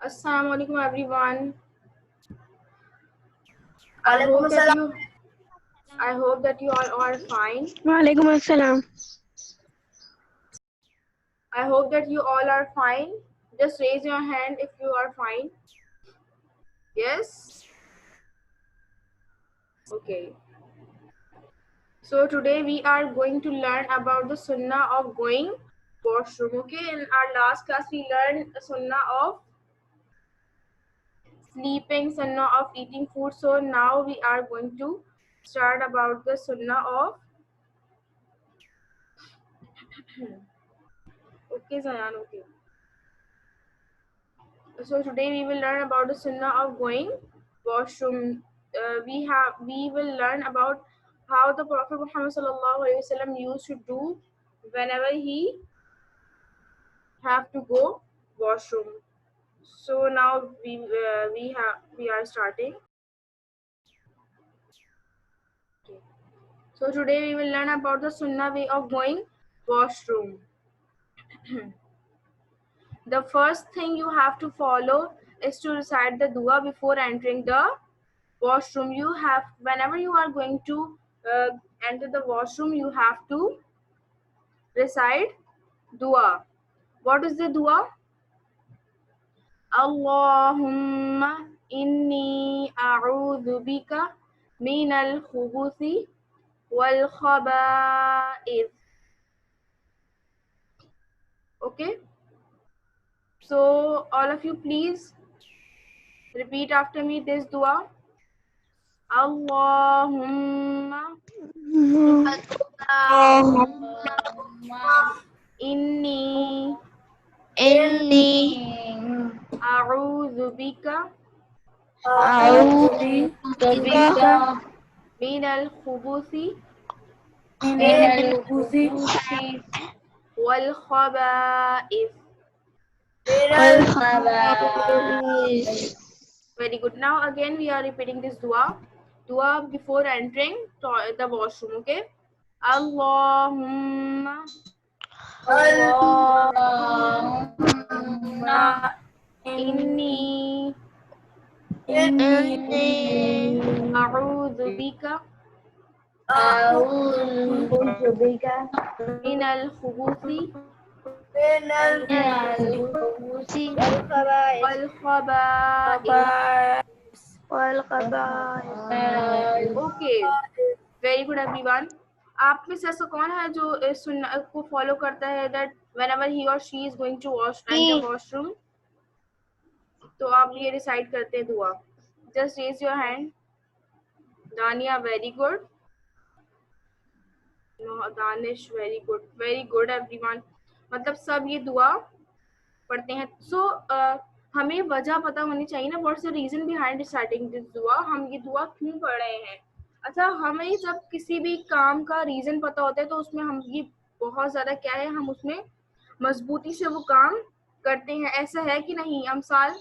Assalamu alaikum everyone. वालेकुम अस्सलाम। I hope that you all are fine. वालेकुम अस्सलाम। I hope that you all are fine. Just raise your hand if you are fine. Yes? Okay. So today we are going to learn about the sunnah of going washroom. Okay, in our last class we learned the sunnah of sleeping, sunnah of eating food. So now we are going to start about the sunnah of okay Zayan, okay. So today we will learn about the sunnah of going washroom. We will learn about how the Prophet Muhammad sallallahu alaihi wasallam used to do whenever he have to go washroom. So now we are starting. Okay. So today we will learn about the sunnah way of going washroom. The first thing you have to follow is to recite the dua before entering the washroom. You have, whenever you are going to uh, enter the washroom, you have to recite dua. What is the dua? Allahumma inni a'udhu bika min al-khubuthi wal khaba'ith. Okay, so all of you please repeat after me this dua. Allahumma inni a'udhu bika min al-khubuthi wal khaba'ith. Very good. Now again we are repeating this dua. Dua before entering the washroom. Okay. Allahumma inni a'udhu bika min al-khubuthi wal khaba'ith. Okay. Very good everyone. आप में से ऐसा कौन है जो इस सुन्ना को फॉलो करता है that whenever he or she is going to enter washroom, तो आप ये रिसाइट करते हैं दुआ. Just raise your hand. Dania, very good. No, Danish, very good everyone. मतलब सब ये दुआ पढ़ते हैं. So हमें वजह पता होनी चाहिए ना, what's the reason behind reciting this दुआ, हम ये दुआ क्यों पढ़ रहे हैं. अच्छा, हमें जब किसी भी काम का रीजन पता होता है तो उसमें हम ये बहुत ज्यादा क्या है, हम उसमें मजबूती से वो काम करते हैं. ऐसा है कि नहीं अमसाल?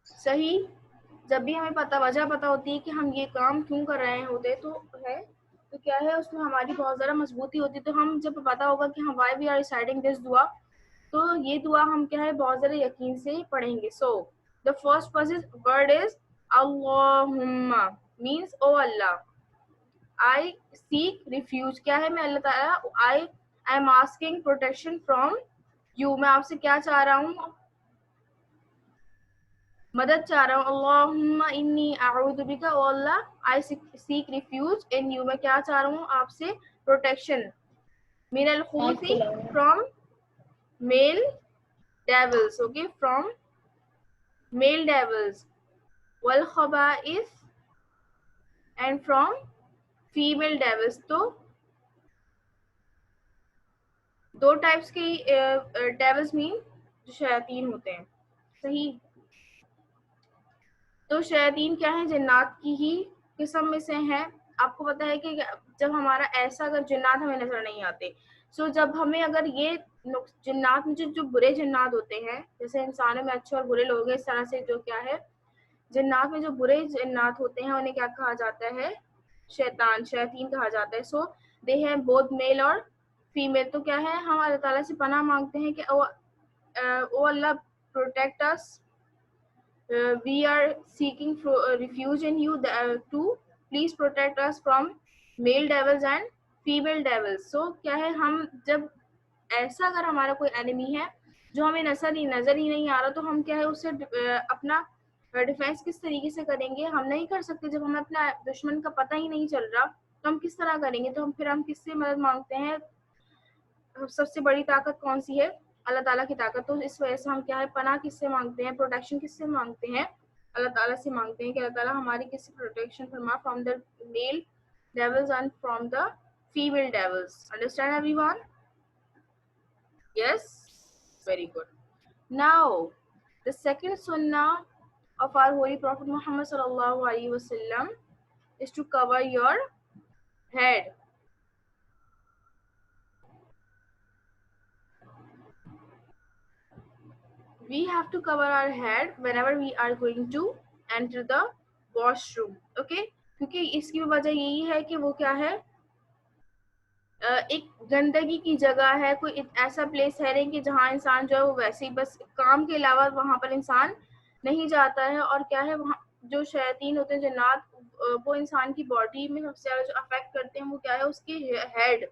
सही. जब भी हमें वजह पता होती है कि हम ये काम क्यों कर रहे होते तो है, तो क्या है उसमें हमारी बहुत ज़्यादा मजबूती होती है. तो हम जब पता होगा कि हम why we are reciting this दुआ, तो ये दुआ हम क्या है बहुत ज़्यादा यकीन से पढ़ेंगे. So the first word is अल्लाहुम्मा, means O Allah. I seek refuge, क्या है, मैं अल्लाह ताला, I am asking protection from you, मैं आपसे क्या चाह रहा हूँ, मदद चाह रहा हूँ. अल्लाहुम्मा इन्नी अऊज़ु बिका, O Allah I seek refuge in you, मैं क्या चाह रहा हूँ आपसे प्रोटेक्शन. मिनल खुबूसी, from male devils. Okay, from male devils. वल खबाइस, एंड फ्रॉम फीमेल डेविल्स. तो दो टाइप्स के डेविल्स मीन जो शयातीन होते हैं. सही. तो शयातीन क्या है, जिन्नात की ही किस्म में से हैं. आपको पता है कि जब हमारा ऐसा अगर जिन्नात हमें नजर नहीं आते, सो जब हमें अगर ये जिन्नात में जो बुरे जिन्नात होते हैं, जैसे इंसानों में अच्छे और बुरे लोग हैं, इस तरह से जो क्या है जिन्नात में जो बुरे जिन्नात होते हैं उन्हें क्या कहा जाता है, शैतान, शयातीन कहा जाता है. सो दे हैं बोथ मेल और फीमेल. तो क्या है, हम अल्लाह ताला से पनाह मांगते हैं कि oh Allah, protect us. We are seeking refuge in you too. Please protect us from male devils and female devils. So क्या है, हम जब ऐसा अगर हमारा कोई एनिमी है जो हमें नजर ही नहीं आ रहा, तो हम क्या है उससे अपना डिफेंस किस तरीके से करेंगे? हम नहीं कर सकते। जब हमें अपना दुश्मन का पता ही नहीं चल रहा तो हम किस तरह करेंगे? तो हम किससे मदद मांगते हैं? सबसे बड़ी ताकत कौन सी है? अल्लाह ताला की ताकत। तो इस वजह से हम क्या है, पनाह किससे मांगते हैं, प्रोटेक्शन किससे मांगते हैं? अल्लाह ताला से मांगते हैं कि अल्लाह ताला हमारी किसी प्रोटेक्शन फरमा from the male devils and from the female devils. Understand everyone? Yes, very good. Now the second sunnah of our holy prophet Muhammad sallallahu alaihi wasallam is to cover your head. We have to cover our head whenever we are going to enter the washroom. Okay, क्योंकि इसकी वजह यही है कि वो क्या है, एक गंदगी की जगह है, कोई ऐसा प्लेस है नहीं कि जहाँ इंसान जो है वो वैसे ही बस काम के अलावा वहाँ पर इंसान नहीं जाता है। और क्या है, वहाँ जो शैतान होते हैं, जन्नात, वो इंसान की बॉडी में सबसे ज़्यादा जो अफेक्ट करते हैं वो क्या है, उसके हेड,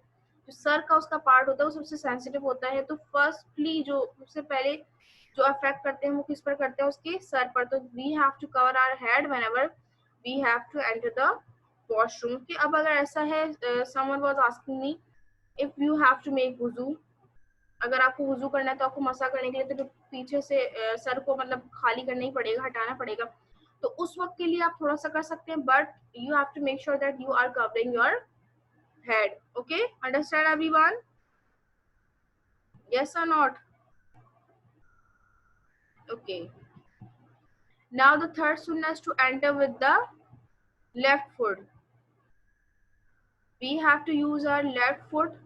जो सर का उसका पार्ट होता है वो सबसे सेंसिटिव होता है। तो फर्स्टली जो सबसे पहले जो अफेक्ट करते हैं वो किस पर करते हैं? उसके सर पर। तो we have to cover our head whenever we have to enter the washroom. कि अब अगर ऐसा है, someone was asking me if you have to make वुजू, अगर आपको वुजू करना है तो आपको मसा करने के लिए तो पीछे से सर को मतलब खाली करना ही पड़ेगा, हटाना पड़ेगा। तो उस वक्त के लिए आप थोड़ा सा कर सकते हैं, but you have to make sure that you are covering your head. Okay, understand everyone? Yes or not? Okay. Now the third sunnah is to enter with the left foot. We have to use our left foot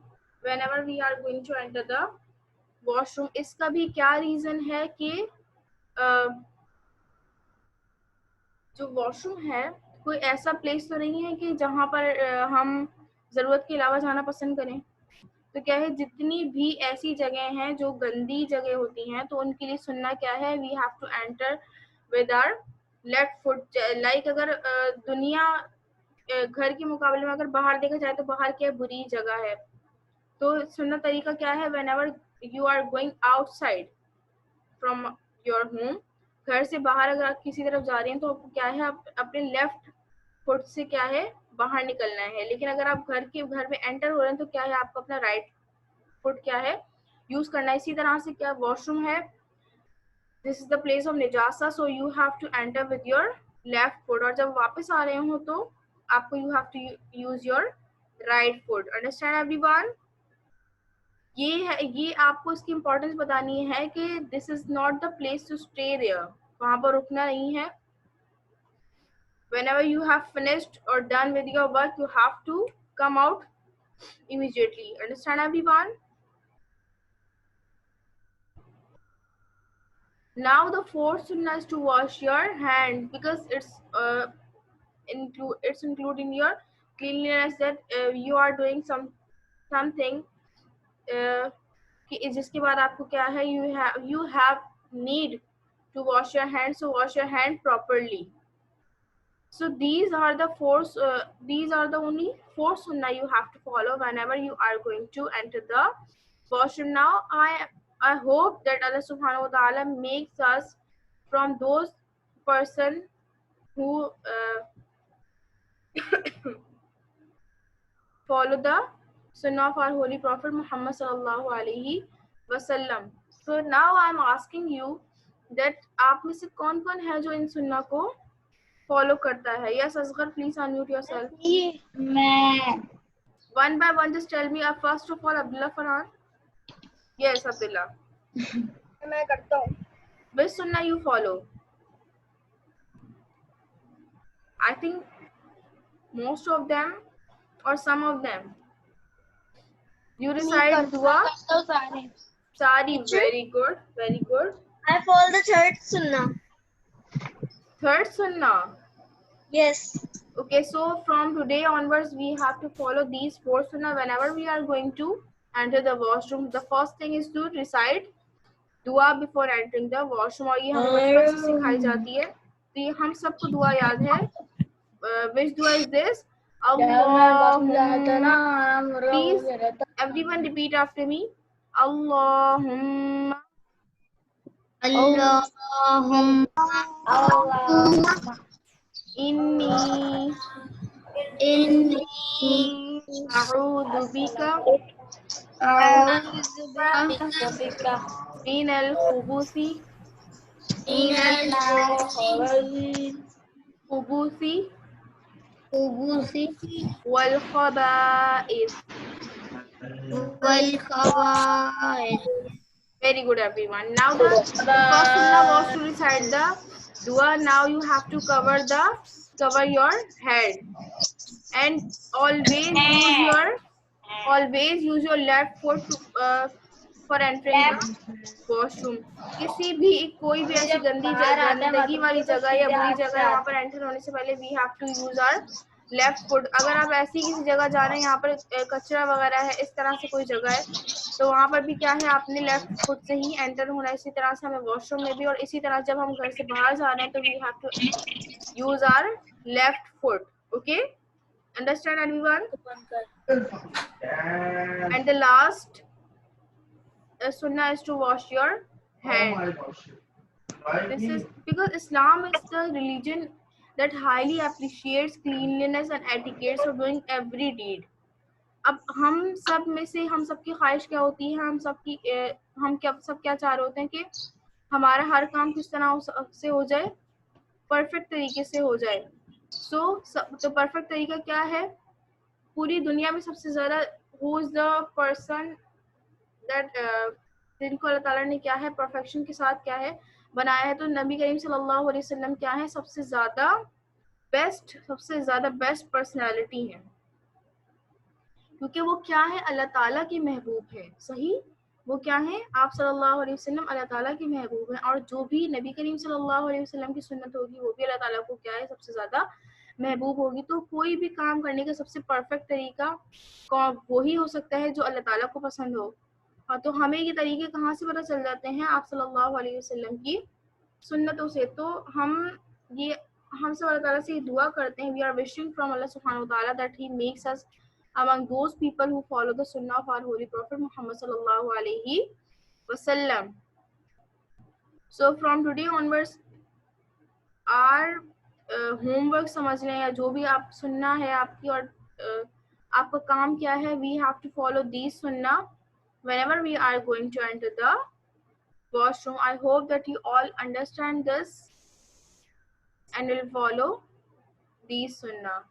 whenever we are going to enter the washroom. इसका भी क्या reason है कि जो washroom है कोई ऐसा place तो नहीं है कि जहाँ पर हम ज़रूरत के अलावा जाना पसंद करें। तो क्या है, जितनी भी ऐसी जगह हैं जो गंदी जगह होती हैं तो उनके लिए सुनना क्या है, we have to enter with our left foot. Like अगर दुनिया घर के मुकाबले में अगर बाहर देखा जाए तो बाहर क्या बुरी जगह है, तो सुनना तरीका क्या है, whenever you are going outside from your home, घर से बाहर अगर आप किसी तरफ जा रहे हैं तो आपको क्या है, आप अपने लेफ्ट फुट से क्या है बाहर निकलना है। लेकिन अगर आप घर में एंटर हो रहे हैं तो क्या है, आपको अपना राइट फुट क्या है यूज करना है। इसी तरह से क्या वॉशरूम है, this is the place of निजासा, so you have to enter with your left foot. और जब वापस आ रहे हो तो आपको you have to use your right foot. Understand everyone? ये आपको इसकी इम्पोर्टेंस बतानी है कि this is not the place to stay there, वहां पर रुकना नहीं है। whenever you have finished or done with your work, you have to come out immediately. Understand everyone? Now the fourth sunnah is to wash your hand, because it's including your cleanliness, that you are doing something जिसके बाद आपको क्या है, you have need to wash your hands, so wash your hand properly. So these are the only four sunnah you have to follow whenever you are going to enter the washroom. Now I hope that Allah subhanahu wa ta'ala makes us from those person who follow the sunnah of our holy prophet Muhammad sallallahu alaihi wasallam. So now I am asking you that आप में से कौन-कौन है जो इन सुन्ना को follow करता है? Yes Asgar, please unmute yourself. मैं one by one just tell me. First of all Abdullah Farhan. Yes Abdullah. मैं करता हूँ. Which sunnah you follow? I think most of them or some of them. You recite dua. Sari. Very good. Very good. I follow the third sunnah. Third sunnah. Yes. Okay, so from today onwards we have to follow these four sunnah whenever we are going to enter the washroom. The first thing is to recite दुआ before entering the washroom, और ये हमें बचपन से सिखाई जाती है, तो ये हम सबको दुआ याद है. Which dua is this? Allahumma. Please, everyone repeat after me. Allahumma. Allahumma Inni inni a'udhu bika a'udzu bika minal khubuthi khubuthi wal khaba'ith. wal khaba'ith. Very good, everyone. Now the first sunnah was to recite the dua. Now you have to cover your head, and always use your left foot to, for entering the washroom. किसी भी कोई भी ऐसी गंदगी वाली जगह या बुरी जगह है, वहाँ पर एंटर होने से पहले we have to use our left foot. अगर आप ऐसी किसी जगह जा रहे हैं यहाँ पर कचरा वगैरह है, इस तरह से कोई जगह है, तो वहाँ पर भी क्या है, आपने लेफ्ट फुट से ही एंटर होना है. इसी तरह से हमें वॉशरूम में भी, और इसी तरह जब हम घर से बाहर जा रहे हैं तो we have to use our left foot. Okay, understand everyone? And the last sunnah is to wash your hand. This is because Islam is the religion that highly appreciates cleanliness and etiquette for doing every deed. अब हम सब में से हम सबकी ख्वाहिश क्या होती है, हम सब क्या चाह रहे होते हैं कि हमारा हर काम किस तरह से हो जाए, परफेक्ट तरीके से हो जाए. तो परफेक्ट तरीका क्या है? पूरी दुनिया में सबसे ज़्यादा who is the person that जिनको अल्लाह ताला ने क्या है परफेक्शन के साथ क्या है बनाया है, तो नबी करीम सल्लल्लाहु अलैहि वसल्लम क्या है, सबसे ज़्यादा बेस्ट पर्सनालिटी है, क्योंकि वो क्या है, अल्लाह ताला के महबूब है. सही, वो क्या है, आप सल्लल्लाहु अलैहि वसल्लम अल्लाह ताला के महबूब हैं, और जो भी नबी करीम सल्लल्लाहु अलैहि वसल्लम की सुन्नत होगी वो भी अल्लाह ताला को क्या है, सबसे ज़्यादा महबूब होगी. तो कोई भी काम करने का सबसे परफेक्ट तरीका वही हो सकता है जो अल्लाह ताला को पसंद हो. हाँ, तो हमें ये तरीके कहाँ से पता चल जाते हैं? आप सल्लल्लाहु अलैहि वसल्लम की सुन्नतों से. तो हम सब अल्लाह ताला से दुआ करते हैं, वी आर विशिंग फ्रॉम अल्लाह सुब्हानहू व तआला that he makes us among those people who follow the sunnah of our holy prophet Muhammad sallallahu alaihi wasallam. So from today onwards our homework समझ लें, या जो भी आप सुनना है आपकी, और आपका काम क्या है, we have to follow these sunnah whenever we are going to enter the washroom. I hope that you all understand this and will follow these sunnah.